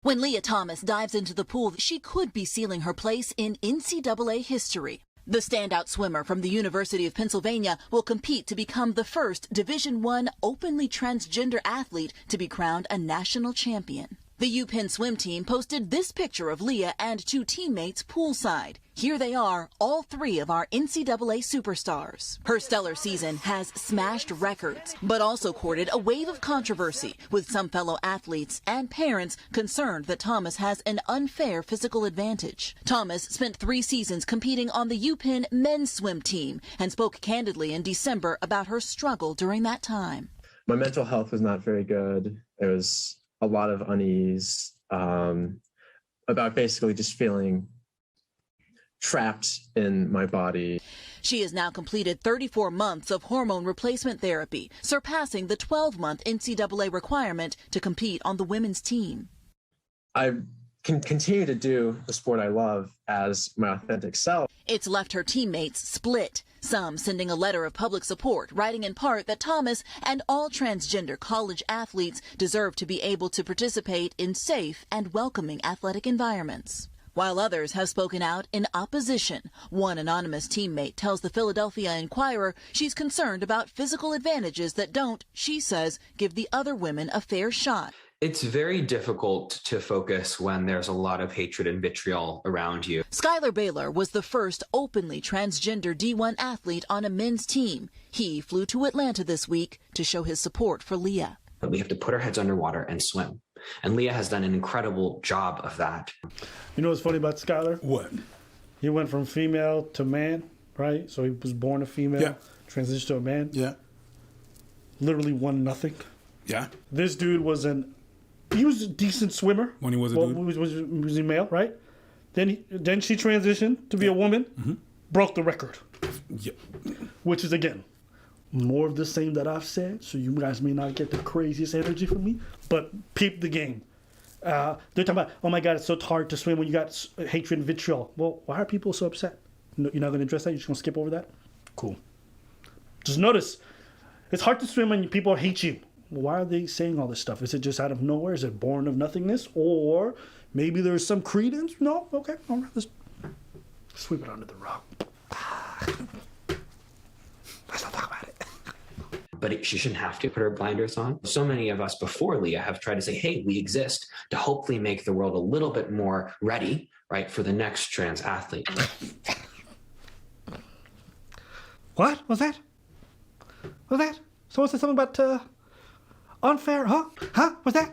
When Leah Thomas dives into the pool, she could be sealing her place in NCAA history. The standout swimmer from the University of Pennsylvania will compete to become the first Division I openly transgender athlete to be crowned a national champion. The UPenn swim team posted this picture of Leah and two teammates poolside. Here they are, all three of our NCAA superstars. Her stellar season has smashed records, but also courted a wave of controversy with some fellow athletes and parents concerned that Thomas has an unfair physical advantage. Thomas spent 3 seasons competing on the UPenn men's swim team and spoke candidly in December about her struggle during that time. My mental health was not very good. There was a lot of unease about basically just feeling trapped in my body. She has now completed 34 months of hormone replacement therapy, surpassing the 12-month NCAA requirement to compete on the women's team. I can continue to do the sport I love as my authentic self. It's left her teammates split, some sending a letter of public support, writing in part that Thomas and all transgender college athletes deserve to be able to participate in safe and welcoming athletic environments. While others have spoken out in opposition, one anonymous teammate tells the Philadelphia Inquirer she's concerned about physical advantages that don't, she says, give the other women a fair shot. It's very difficult to focus when there's a lot of hatred and vitriol around you. Skylar Baylor was the first openly transgender D1 athlete on a men's team. He flew to Atlanta this week to show his support for Leah. But we have to put our heads underwater and swim. And Leah has done an incredible job of that. You know what's funny about Skylar? What? He went from female to man, right? So he was born a female, Yeah. transitioned to a man. Yeah. Literally won nothing. Yeah. This dude was he was a decent swimmer. When he was a dude. Was he male, right? Then she transitioned to be a woman, broke the record. Yeah. Which is, again, more of the same that I've said, so you guys may not get the craziest energy from me, but peep the game. They're talking about, oh my God, it's so hard to swim when you got hatred and vitriol. Well, why are people so upset? You're not going to address that? You're just going to skip over that? Cool. Just notice, it's hard to swim when people hate you. Why are they saying all this stuff? Is it just out of nowhere? Is it born of nothingness? Or maybe there's some credence? No? Okay. All right. Let's sweep it under the rug. Let's not talk about it. But she shouldn't have to put her blinders on. So many of us before Leah have tried to say, hey, we exist to hopefully make the world a little bit more ready, right, for the next trans athlete. What was that? What's that? Someone said something about unfair, huh? Huh? What's that?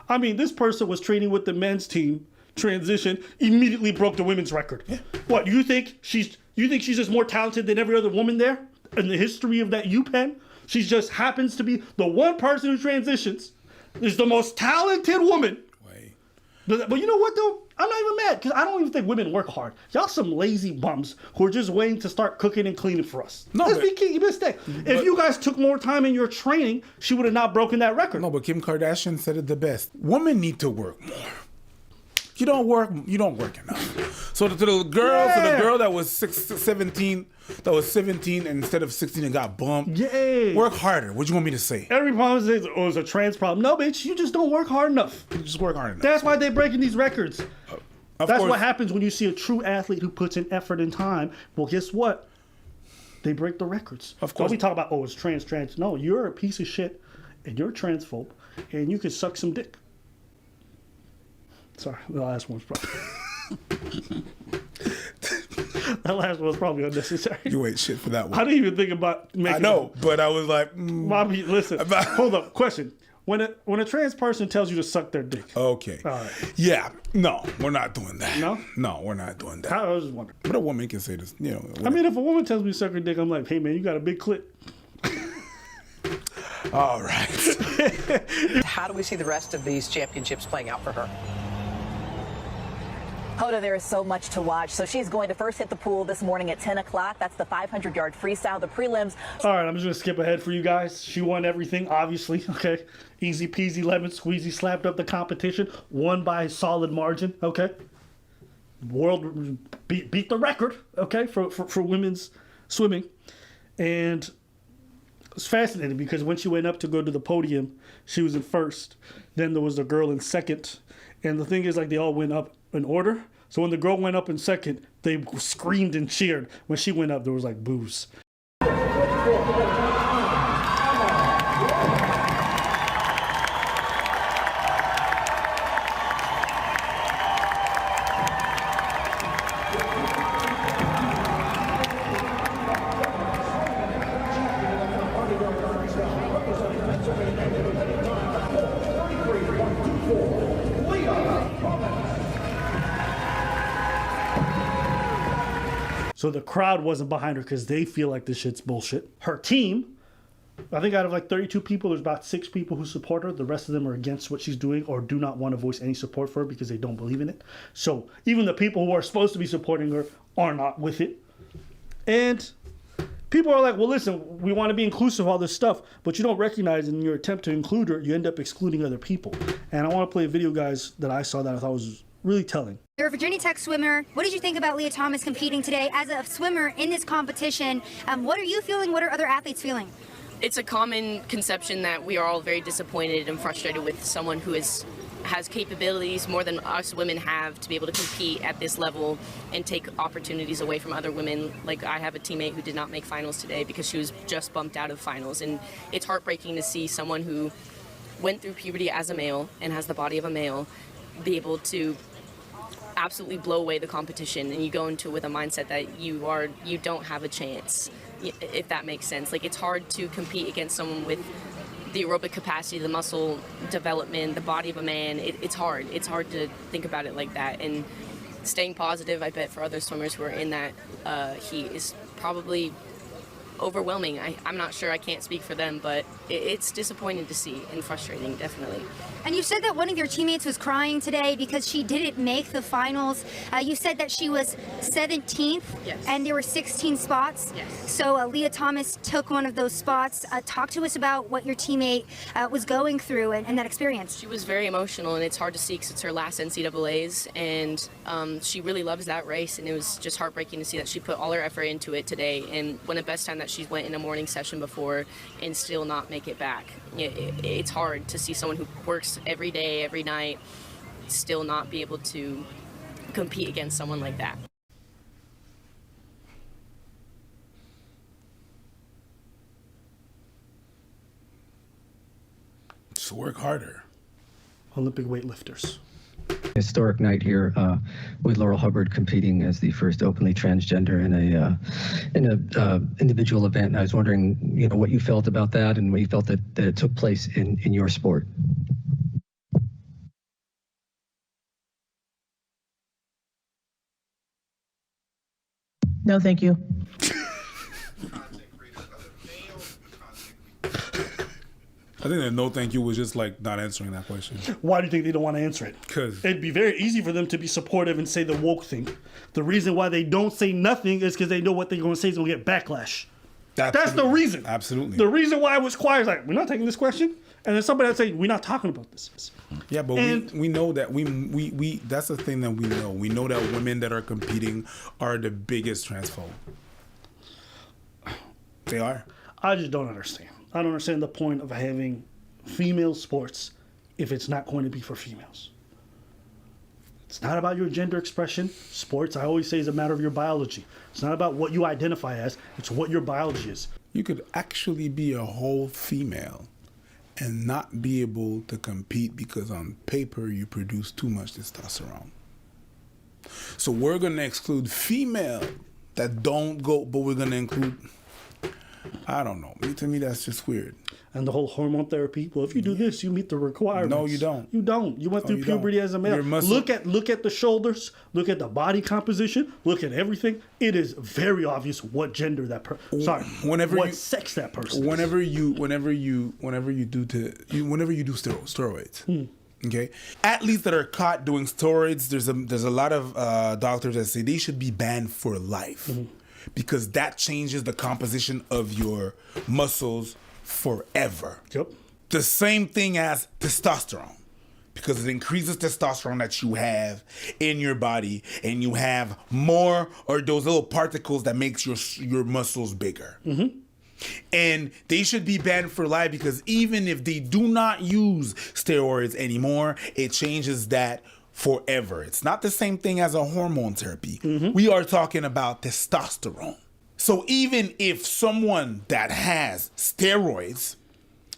I mean, this person was training with the men's team, transition, immediately broke the women's record. Yeah. What, you think she's just more talented than every other woman there in the history of that UPenn? She just happens to be the one person who transitions, is the most talented woman. But you know what, though? I'm not even mad, because I don't even think women work hard. Y'all some lazy bums who are just waiting to start cooking and cleaning for us. No, let's be key, mistake. If you guys took more time in your training, she would have not broken that record. No, but Kim Kardashian said it the best. Women need to work more. You don't work enough. So to the girl that was 17 and instead of 16 and got bumped, work harder. What do you want me to say? Every problem says, oh, it's a trans problem. No, bitch, you just don't work hard enough. You just work hard enough. That's why they're breaking these records. That's what happens when you see a true athlete who puts in effort and time. Well, guess what? They break the records. Of course. Don't we talk about, oh, it's trans. No, you're a piece of shit, and you're a transphobe, and you can suck some dick. Sorry, the last one's probably... That last one was probably unnecessary. You ain't shit for that one. I didn't even think about making I know, but I was like... Bobby, listen. Hold up. Question. When a trans person tells you to suck their dick. Okay. All right. Yeah. No, we're not doing that. No? No, we're not doing that. I was just wondering. But a woman can say this, you know. I mean, if a woman tells me to suck her dick, I'm like, hey, man, you got a big clit. All right. How do we see the rest of these championships playing out for her? Hoda, there is so much to watch. So she's going to first hit the pool this morning at 10 o'clock. That's the 500-yard freestyle, the prelims. All right, I'm just going to skip ahead for you guys. She won everything, obviously. Okay. Easy peasy, lemon squeezy, slapped up the competition. Won by a solid margin. Okay. World beat the record, okay, for women's swimming. And it's fascinating because when she went up to go to the podium, she was in first. Then there was a girl in second. And the thing is, like, they all went up in order. So when the girl went up in second, they screamed and cheered. When she went up, there was like boos. So the crowd wasn't behind her because they feel like this shit's bullshit. Her team, I think out of like 32 people, there's about 6 people who support her. The rest of them are against what she's doing or do not want to voice any support for her because they don't believe in it. So even the people who are supposed to be supporting her are not with it. And people are like, well, listen, we want to be inclusive of all this stuff, but you don't recognize in your attempt to include her, you end up excluding other people. And I want to play a video, guys, that I saw that I thought was really telling. You're a Virginia Tech swimmer. What did you think about Leah Thomas competing today as a swimmer in this competition? What are you feeling? What are other athletes feeling? It's a common conception that we are all very disappointed and frustrated with someone who has capabilities more than us women have to be able to compete at this level and take opportunities away from other women. Like, I have a teammate who did not make finals today because she was just bumped out of finals, and it's heartbreaking to see someone who went through puberty as a male and has the body of a male be able to absolutely blow away the competition, and you go into it with a mindset that you don't have a chance, if that makes sense. Like, it's hard to compete against someone with the aerobic capacity, the muscle development, the body of a man. It's hard. It's hard to think about it like that. And staying positive, I bet, for other swimmers who are in that heat is probably overwhelming. I'm not sure, I can't speak for them, but it's disappointing to see and frustrating, definitely. And you said that one of your teammates was crying today because she didn't make the finals. You said that she was 17th, yes, and there were 16 spots. Yes. So Leah Thomas took one of those spots. Talk to us about what your teammate was going through and that experience. She was very emotional, and it's hard to see because it's her last NCAAs, and she really loves that race, and it was just heartbreaking to see that she put all her effort into it today and went the best time that she went in a morning session before and still not make it back. It's hard to see someone who works every day, every night, still not be able to compete against someone like that. Just work harder. Olympic weightlifters. Historic night here with Laurel Hubbard competing as the first openly transgender in a individual event. And I was wondering, what you felt about that and what you felt that it took place in your sport. No, thank you. I think that no thank you was just like not answering that question. Why do you think they don't want to answer it? Because it'd be very easy for them to be supportive and say the woke thing. The reason why they don't say nothing is because they know what they're going to say is going to get backlash. That's the reason. Absolutely. The reason why it was quiet is like, we're not taking this question. And then somebody would say, we're not talking about this. Yeah, but we know that we that's the thing that we know. We know that women that are competing are the biggest transphobe. They are. I just don't understand. I don't understand the point of having female sports if it's not going to be for females. It's not about your gender expression. Sports, I always say, is a matter of your biology. It's not about what you identify as. It's what your biology is. You could actually be a whole female and not be able to compete because on paper you produce too much testosterone. So we're going to exclude female that don't go, but we're going to include, I don't know. To me, that's just weird. And the whole hormone therapy. Well, if you do this, you meet the requirements. No, you don't. You don't. You went through puberty as a male. Look at the shoulders. Look at the body composition. Look at everything. It is very obvious what gender that person. Sorry, what sex that person. Whenever you do steroids. Okay, athletes that are caught doing steroids, there's a lot of doctors that say they should be banned for life because that changes the composition of your muscles forever. Yep. The same thing as testosterone, because it increases testosterone that you have in your body, and you have more or those little particles that makes your muscles bigger. And they should be banned for life because even if they do not use steroids anymore, it changes that forever. It's not the same thing as a hormone therapy. We are talking about testosterone. So even if someone that has steroids,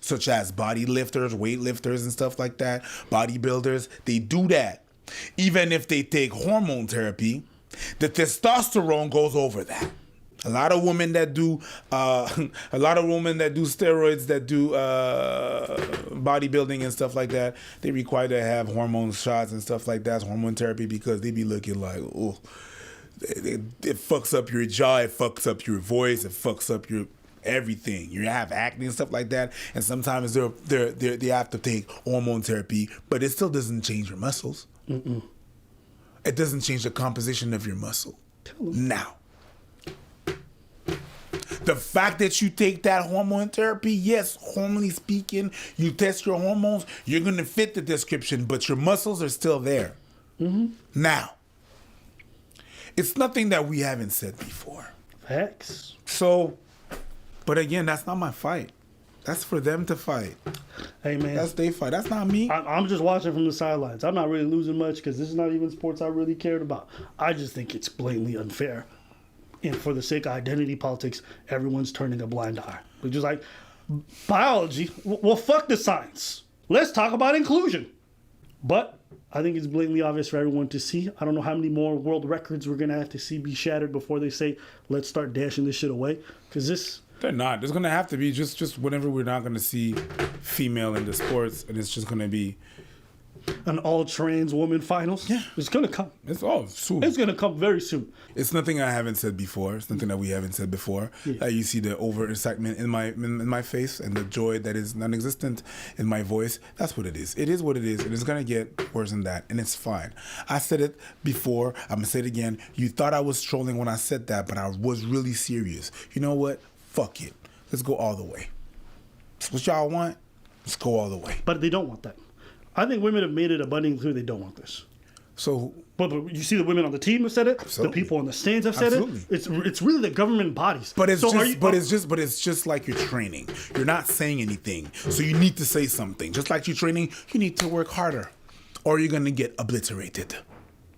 such as body lifters, weightlifters and stuff like that, bodybuilders, they do that. Even if they take hormone therapy, the testosterone goes over that. A lot of women that do steroids, that do bodybuilding and stuff like that, they require to have hormone shots and stuff like that, hormone therapy, because they be looking like, oh, it fucks up your jaw, it fucks up your voice, it fucks up your everything. You have acne and stuff like that, and sometimes they have to take hormone therapy, but it still doesn't change your muscles. It doesn't change the composition of your muscle. Now, the fact that you take that hormone therapy, yes, hormonally speaking, you test your hormones, you're going to fit the description, but your muscles are still there. Now, it's nothing that we haven't said before. Facts. So, but again, that's not my fight. That's for them to fight. Hey, man. That's their fight. That's not me. I'm just watching from the sidelines. I'm not really losing much because this is not even sports I really cared about. I just think it's blatantly unfair. And for the sake of identity politics, everyone's turning a blind eye. But just like biology, well, fuck the science. Let's talk about inclusion. But I think it's blatantly obvious for everyone to see. I don't know how many more world records we're going to have to see be shattered before they say, let's start dashing this shit away. Because this... They're not. There's going to have to be just whenever we're not going to see female in the sports, and it's just going to be... an all-trans woman finals. Yeah. It's going to come. It's all soon. It's going to come very soon. It's nothing I haven't said before. It's nothing that we haven't said before. Yeah. You see the over-excitement in my face and the joy that is non-existent in my voice. That's what it is. It is what it is. And it's going to get worse than that. And it's fine. I said it before. I'm going to say it again. You thought I was trolling when I said that, but I was really serious. You know what? Fuck it. Let's go all the way. That's what y'all want? Let's go all the way. But they don't want that. I think women have made it abundantly clear they don't want this. So, but you see, the women on the team have said it. Absolutely. The people on the stands have said it. It's really the government bodies. But it's just like you're training. You're not saying anything, so you need to say something. Just like you're training, you need to work harder, or you're gonna get obliterated.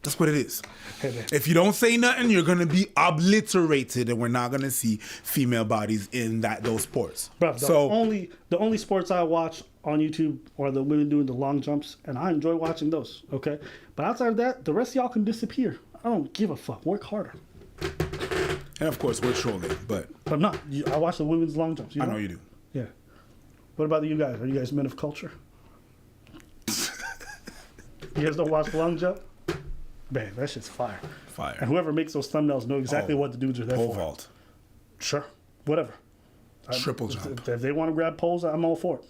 That's what it is. Hey, if you don't say nothing, you're gonna be obliterated, and we're not gonna see female bodies in those sports. Bro, the only sports I watch on YouTube are the women doing the long jumps, and I enjoy watching those. Okay, but outside of that, the rest of y'all can disappear. I don't give a fuck. Work harder. And of course, we're trolling, but I'm not. I watch the women's long jumps. I know you do. Yeah. What about you guys? Are you guys men of culture? You guys don't watch the long jump? Man, that shit's fire. Fire. And whoever makes those thumbnails know exactly what the dudes are there pole for. Vault. Sure. Whatever. Triple jump. If they want to grab poles, I'm all for it.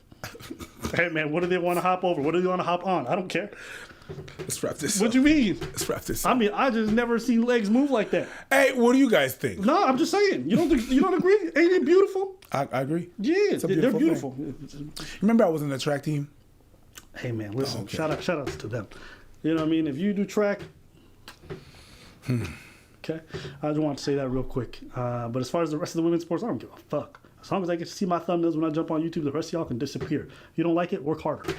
Hey, man, what do they want to hop over? What do they want to hop on? I don't care. Let's wrap this up. What you mean? Let's wrap this up. I mean, I just never seen legs move like that. Hey, what do you guys think? No, I'm just saying. You don't agree? Ain't it beautiful? I agree. Yeah, they're beautiful. Remember I was in the track team? Hey, man, listen. Okay. Shout outs to them. You know what I mean? If you do track... Okay, I just want to say that real quick. But as far as the rest of the women's sports, I don't give a fuck. As long as I get to see my thumbnails when I jump on YouTube, the rest of y'all can disappear. If you don't like it, work harder.